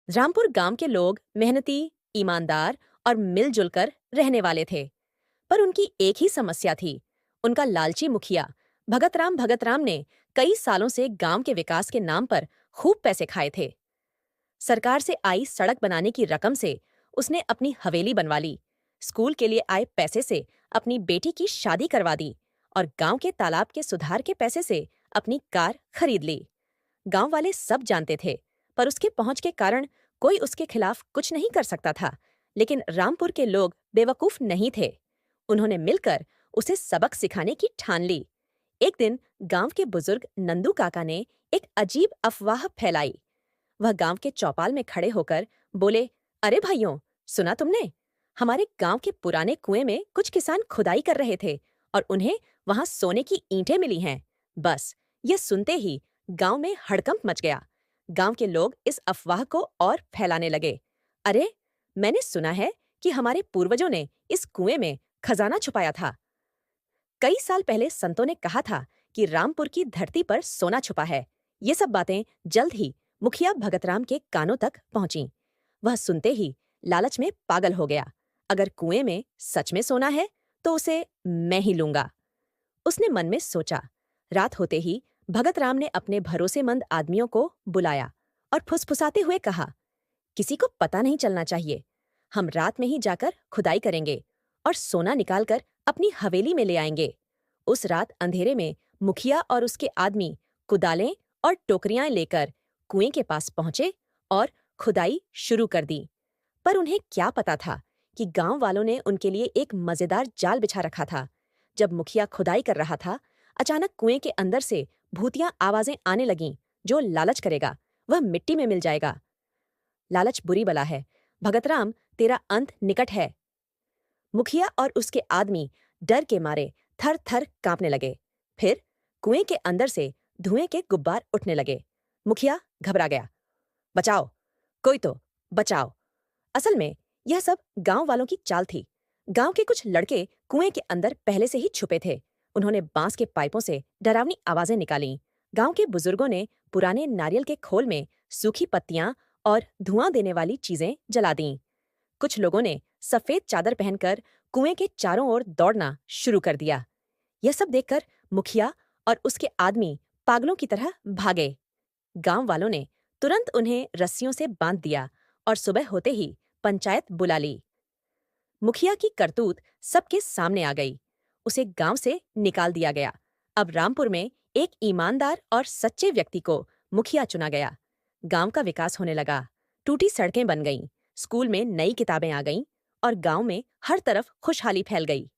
रामपुर गांव के लोग मेहनती, ईमानदार और मिलजुल कर रहने वाले थे। पर उनकी एक ही समस्या थी। उनका लालची मुखिया भगत राम ने कई सालों से गांव के विकास के नाम पर खूब पैसे खाए थे। सरकार से आई सड़क बनाने की रकम से उसने अपनी हवेली बनवा ली, स्कूल के लिए आए पैसे से अपनी बेटी की शादी करवा दी और गांव के तालाब के सुधार के पैसे से अपनी कार खरीद ली। गांव वाले सब जानते थे, पर उसके पहुंच के कारण कोई उसके खिलाफ कुछ नहीं कर सकता था। लेकिन रामपुर के लोग बेवकूफ नहीं थे। उन्होंने मिलकर उसे सबक सिखाने की ठान ली। एक दिन गांव के बुजुर्ग नंदू काका ने एक अजीब अफवाह फैलाई। वह गांव के चौपाल में खड़े होकर बोले, अरे भाइयों, सुना तुमने? हमारे गांव के पुराने कुएं में कुछ किसान खुदाई कर रहे थे और उन्हें वहां सोने की ईंटें मिली हैं। बस ये सुनते ही गांव में हड़कंप मच गया। गांव के लोग इस अफवाह को और फैलाने लगे। अरे, मैंने सुना है कि हमारे पूर्वजों ने इस कुएं में खजाना छुपाया था। कई साल पहले संतों ने कहा था कि रामपुर की धरती पर सोना छुपा है। ये सब बातें जल्द ही मुखिया भगतराम के कानों तक पहुंची। वह सुनते ही लालच में पागल हो गया। अगर कुएं में सच में सोना है तो उसे मैं ही लूंगा, उसने मन में सोचा। रात होते ही भगतराम ने अपने भरोसेमंद आदमियों को बुलाया और फुसफुसाते हुए कहा, किसी को पता नहीं चलना चाहिए। हम रात में ही जाकर खुदाई करेंगे और सोना निकालकर अपनी हवेली में ले आएंगे। उस रात अंधेरे में मुखिया और उसके आदमी कुदालें और टोकरियां लेकर कुएं के पास पहुंचे और खुदाई शुरू कर दी। पर उन्हें क्या पता था कि गांव वालों ने उनके लिए एक मजेदार जाल बिछा रखा था। जब मुखिया खुदाई कर रहा था, अचानक कुएं के अंदर से भूतिया आवाजें आने लगीं। जो लालच करेगा वह मिट्टी में मिल जाएगा। लालच बुरी बला है, भगतराम तेरा अंत निकट है। मुखिया और उसके आदमी डर के मारे थर थर कांपने लगे। फिर कुएं के अंदर से धुएं के गुब्बार उठने लगे। मुखिया घबरा गया। बचाओ, कोई तो बचाओ। असल में यह सब गांव वालों की चाल थी। गांव के कुछ लड़के कुएं के अंदर पहले से ही छुपे थे। उन्होंने बांस के पाइपों से डरावनी आवाजें निकालीं। गांव के बुजुर्गों ने पुराने नारियल के खोल में सूखी पत्तियां और धुआं देने वाली चीजें जला दीं। कुछ लोगों ने सफेद चादर पहनकर कुएं के चारों ओर दौड़ना शुरू कर दिया। यह सब देखकर मुखिया और उसके आदमी पागलों की तरह भागे। गांव वालों ने तुरंत उन्हें रस्सियों से बांध दिया और सुबह होते ही पंचायत बुला ली। मुखिया की करतूत सबके सामने आ गई। उसे गांव से निकाल दिया गया। अब रामपुर में एक ईमानदार और सच्चे व्यक्ति को मुखिया चुना गया। गांव का विकास होने लगा। टूटी सड़कें बन गईं, स्कूल में नई किताबें आ गईं और गांव में हर तरफ खुशहाली फैल गई।